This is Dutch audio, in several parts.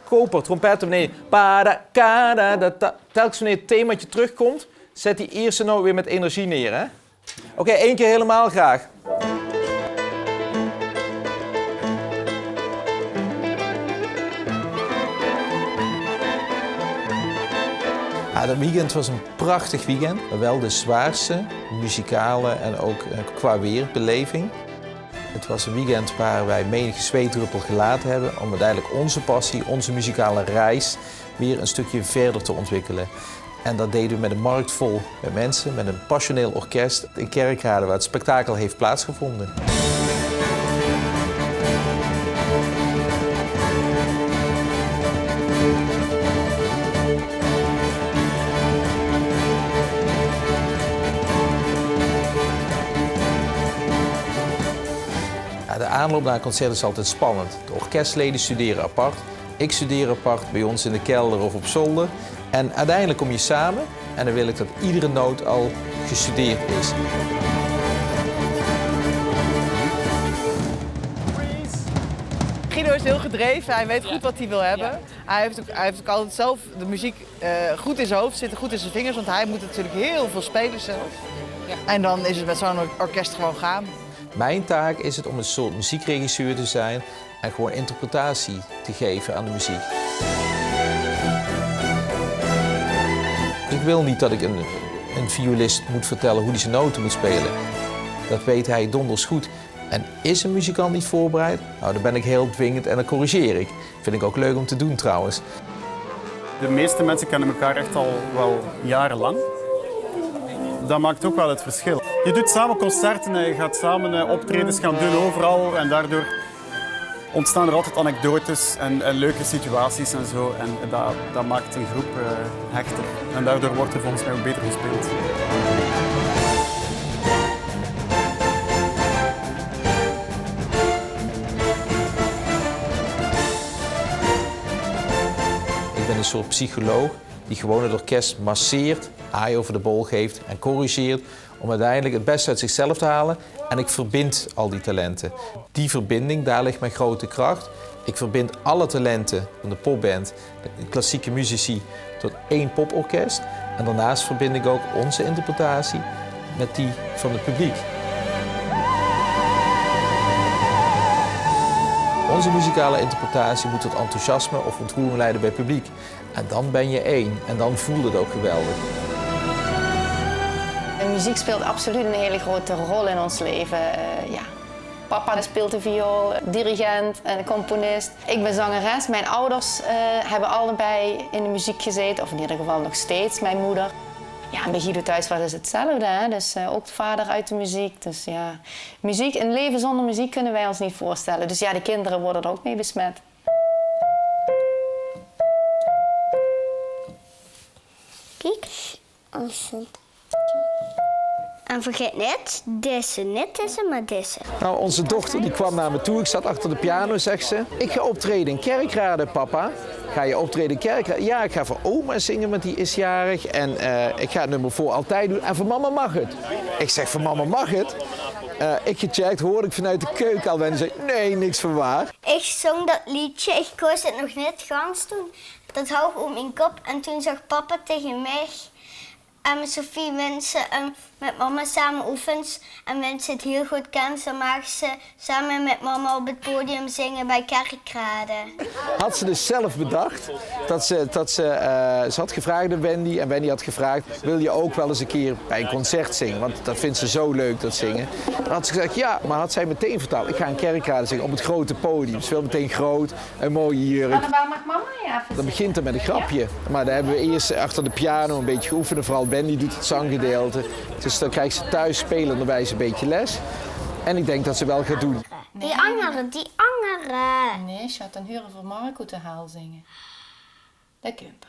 koper, trompetten beneden. Pa-da-ka-da-da-da. Telkens wanneer het themaatje terugkomt, zet die eerste noot weer met energie neer. Hè? Oké, 1 keer helemaal graag. Ja, dat weekend was een prachtig weekend. Maar wel de zwaarste muzikale en ook qua weerbeleving. Het was een weekend waar wij menige zweetdruppel gelaten hebben om uiteindelijk onze passie, onze muzikale reis weer een stukje verder te ontwikkelen. En dat deden we met een markt vol met mensen, met een passioneel orkest in Kerkrade waar het spektakel heeft plaatsgevonden. De aanloop naar een concert is altijd spannend. De orkestleden studeren apart, ik studeer apart, bij ons in de kelder of op zolder. En uiteindelijk kom je samen en dan wil ik dat iedere noot al gestudeerd is. Guido is heel gedreven, hij weet goed wat hij wil hebben. Hij heeft ook altijd zelf de muziek goed in zijn hoofd, zit goed in zijn vingers, want hij moet natuurlijk heel veel spelen zelf. En dan is het met zo'n orkest gewoon gaan. Mijn taak is het om een soort muziekregisseur te zijn en gewoon interpretatie te geven aan de muziek. Dus ik wil niet dat ik een violist moet vertellen hoe hij zijn noten moet spelen. Dat weet hij donders goed. En is een muzikant niet voorbereid? Nou, dan ben ik heel dwingend en dan corrigeer ik. Vind ik ook leuk om te doen trouwens. De meeste mensen kennen elkaar echt al wel jarenlang. Dat maakt ook wel het verschil. Je doet samen concerten en je gaat samen optredens gaan doen overal. En daardoor ontstaan er altijd anekdotes en leuke situaties en zo. En dat maakt een groep hechter. En daardoor wordt er volgens mij ook beter gespeeld. Ik ben een soort psycholoog die gewoon het orkest masseert, haai over de bol geeft en corrigeert om uiteindelijk het beste uit zichzelf te halen. En ik verbind al die talenten. Die verbinding, daar ligt mijn grote kracht. Ik verbind alle talenten van de popband, de klassieke muzici, tot één poporkest. En daarnaast verbind ik ook onze interpretatie met die van het publiek. Onze muzikale interpretatie moet tot enthousiasme of ontroering leiden bij het publiek. En dan ben je één en dan voelt het ook geweldig. De muziek speelt absoluut een hele grote rol in ons leven. Papa speelt de viool, dirigent en componist. Ik ben zangeres. Mijn ouders hebben allebei in de muziek gezeten, of in ieder geval nog steeds, mijn moeder. Ja, en bij Guido thuis was het hetzelfde, hè? Dus ook de vader uit de muziek. Dus ja, muziek, een leven zonder muziek kunnen wij ons niet voorstellen. Dus ja, de kinderen worden er ook mee besmet. Kijk, en vergeet niet, niet deze, maar deze. Nou, onze dochter die kwam naar me toe. Ik zat achter de piano, zegt ze. Ik ga optreden in Kerkrade, papa. Ga je optreden in Kerkrade? Ja, ik ga voor oma zingen, want die is jarig. En ik ga het nummer Voor Altijd doen. En voor mama mag het. Ik zeg, voor mama mag het? Ik gecheckt, hoorde ik vanuit de keuken al. En die zei, nee, niks van waar. Ik zong dat liedje, ik koos het nog net gans toen. Dat hou ik om mijn kop. En toen zag papa tegen mij en met Sophie mensen met mama samen oefent. En mensen het heel goed kennen, dan mag ze samen met mama op het podium zingen bij Kerkrade. Had ze dus zelf bedacht ze had gevraagd aan Wendy en Wendy had gevraagd, wil je ook wel eens een keer bij een concert zingen? Want dat vindt ze zo leuk, dat zingen. Dan had ze gezegd ja, maar had zij meteen verteld, ik ga in Kerkrade zingen op het grote podium. Ze wil meteen groot, een mooie jurk. Maar waar mag mama je even? Dat begint er met een grapje. Maar dan hebben we eerst achter de piano een beetje geoefend. Vooral Wendy doet het zanggedeelte. Dus dan krijgt ze thuis spelenderwijs een beetje les. En ik denk dat ze wel gaat doen. Die andere. Nee, schat, dan huren voor Marco te haal zingen. Dat kunt.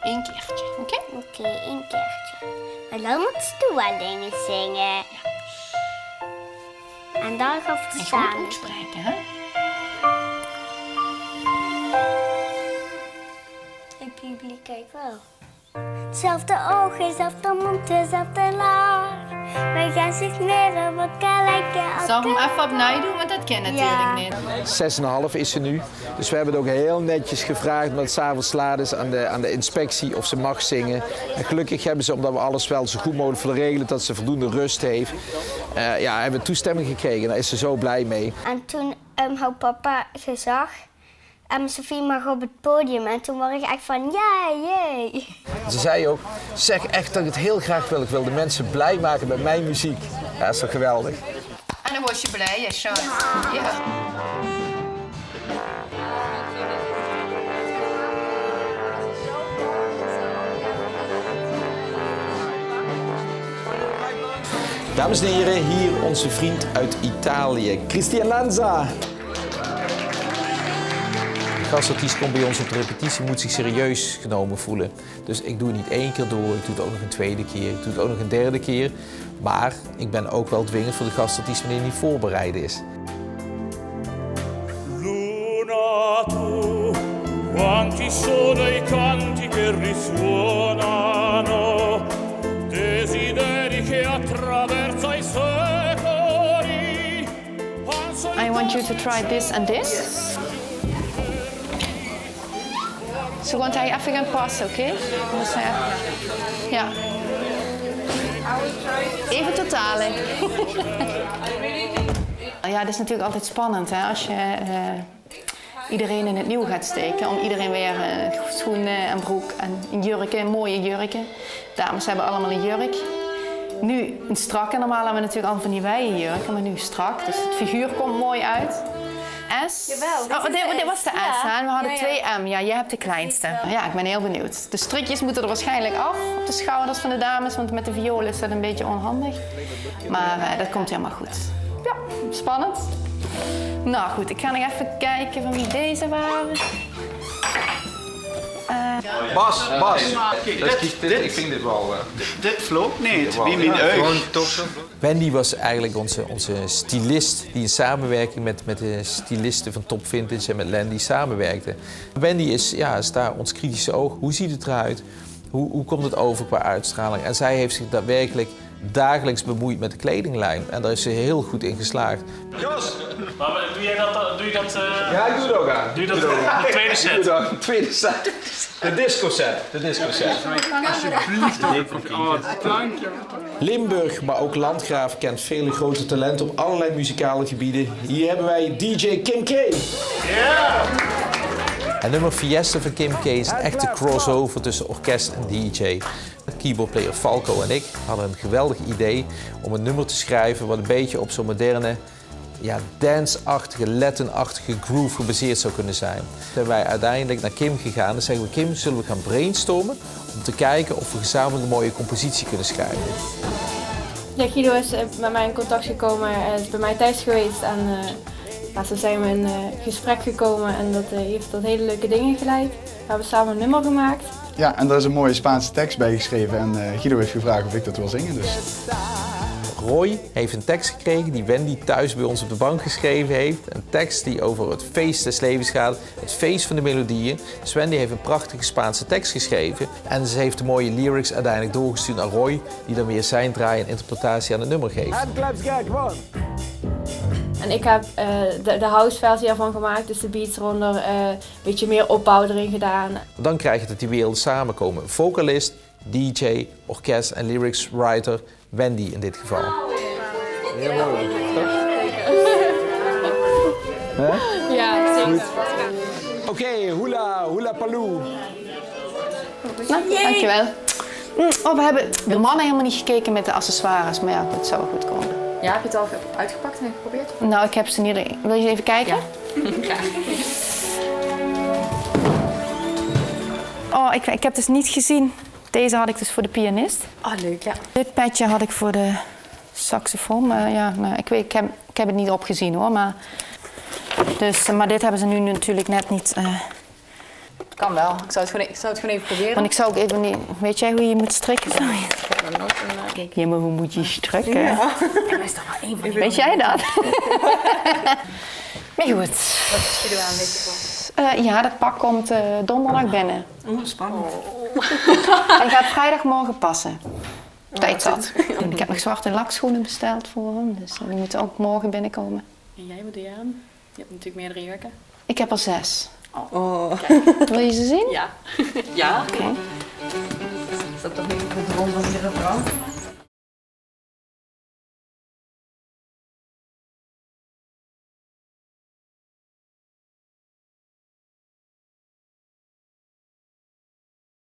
Eén keertje, oké? Oké, één keertje. Maar dan moet je wel dingen zingen. Ja. En dan gaan we En samen. goed uitspreken, hè? Het publiek kijkt wel. Zelfde ogen, zelfde mond, dezelfde laag. We gaan zich meer op elkaar lijken. Zal ik hem even opnieuw doen, want dat ken natuurlijk niet. 6,5 is ze nu. Dus we hebben het ook heel netjes gevraagd, omdat het 's avonds laat is, aan de inspectie of ze mag zingen. En gelukkig hebben ze, omdat we alles wel zo goed mogelijk willen regelen, dat ze voldoende rust heeft. Hebben we toestemming gekregen. Daar is ze zo blij mee. En toen had papa gezegd, Sophie mag op het podium. En toen was ik echt van, jee. Ze zei ook, zeg echt dat ik het heel graag wil. Ik wil de mensen blij maken met mijn muziek. Ja, dat is toch geweldig? En dan was je blij, ja, Sean. Ja. Dames en heren, hier onze vriend uit Italië, Cristian Lanza. De gastartiest komt bij ons op de repetitie, moet zich serieus genomen voelen. Dus ik doe het niet 1 keer door, ik doe het ook nog een 2e keer, ik doe het ook nog een 3e keer. Maar ik ben ook wel dwingend voor de gastartiest wanneer hij niet voorbereid is. Luna tu, quanti sono i canti che risuonano, desideri che attraverso i secoli. I want you to try this and this. Zo gewoon hij even gaan passen, oké? Ja. Even totalen. Ja, dat is natuurlijk altijd spannend, hè? Als je iedereen in het nieuw gaat steken. Om iedereen weer schoenen en broek en jurken, mooie jurken. Dames hebben allemaal een jurk. Nu een strakke, normaal hebben we natuurlijk al van die wijde jurken, maar nu strak. Dus het figuur komt mooi uit. S. Jawel, dit was de S, hè? We hadden 2 M. Ja, jij hebt de kleinste. Ja, ik ben heel benieuwd. De strikjes moeten er waarschijnlijk af op de schouders van de dames, want met de viool is dat een beetje onhandig. Maar dat komt helemaal goed. Ja, spannend. Nou goed, ik ga nog even kijken van wie deze waren. Bas. Ik vind dit wel... Dit vloog niet, wie mijn oog. Wendy was eigenlijk onze stylist die in samenwerking met de stylisten van Top Vintage en met Landy samenwerkte. Wendy is daar ons kritische oog. Hoe ziet het eruit? Hoe komt het over qua uitstraling? En zij heeft zich daadwerkelijk dagelijks bemoeid met de kledinglijn. En daar is ze heel goed in geslaagd. Jos! Doe je dat? Ja, ik doe het ook aan. Doe je dat de tweede set? De tweede set. De disco set. Limburg, maar ook Landgraaf kent vele grote talenten op allerlei muzikale gebieden. Hier hebben wij DJ Kim K. Het nummer Fiesta van Kim K is een echte crossover tussen orkest en DJ. Keyboardplayer Falco en ik hadden een geweldig idee om een nummer te schrijven wat een beetje op zo'n moderne, dance-achtige, Latin-achtige groove gebaseerd zou kunnen zijn. Toen zijn wij uiteindelijk naar Kim gegaan en zeggen we, Kim, zullen we gaan brainstormen om te kijken of we gezamenlijk een mooie compositie kunnen schrijven. Ja, Guido is met mij in contact gekomen, is bij mij thuis geweest en zo zijn we in gesprek gekomen en dat heeft tot hele leuke dingen geleid. We hebben samen een nummer gemaakt. Ja, en daar is een mooie Spaanse tekst bij geschreven en Guido heeft gevraagd of ik dat wil zingen. Dus. Roy heeft een tekst gekregen die Wendy thuis bij ons op de bank geschreven heeft. Een tekst die over het feest des levens gaat, het feest van de melodieën. Dus Wendy heeft een prachtige Spaanse tekst geschreven. En ze heeft de mooie lyrics uiteindelijk doorgestuurd naar Roy, die dan weer zijn draai en interpretatie aan het nummer geeft. En ik heb de house versie ervan gemaakt, dus de beats eronder, een beetje meer opbouw erin gedaan. Dan krijg je dat die werelden samenkomen. Vocalist, DJ, orkest en lyrics writer, Wendy in dit geval. Heel mooi. Ja, zeker. Oké, hula paloo. Nou, dankjewel. We hebben de mannen helemaal niet gekeken met de accessoires, maar ja, het zou wel goed komen. Ja, heb je het al uitgepakt en geprobeerd? Nou, ik heb ze niet. Wil je even kijken? Ja. Oh, ik heb dus niet gezien. Deze had ik dus voor de pianist. Oh, leuk, ja. Dit petje had ik voor de saxofoon. Maar ik heb het niet opgezien hoor. Maar dit hebben ze nu natuurlijk net niet. Kan wel. Ik zou het gewoon even proberen. Want ik zou ook even niet. Weet jij hoe je moet strikken? Ja, maar hoe moet je strikken? Ja. Is toch maar één van die. Weet jij dat? Maar goed. Wat is Guido aan, weet je wel? Ja, dat pak komt donderdag binnen. Spannend. Hij gaat vrijdagmorgen passen. tijd zat. Ik heb nog zwarte lakschoenen besteld voor hem, dus die moeten ook morgen binnenkomen. En jij, wat doe je aan? Je hebt natuurlijk meerdere jurken. Ik heb er 6. Oh. Wil je ze zien? Ja. Ja. Oké. Is dat toch niet de droom van iedere vrouw?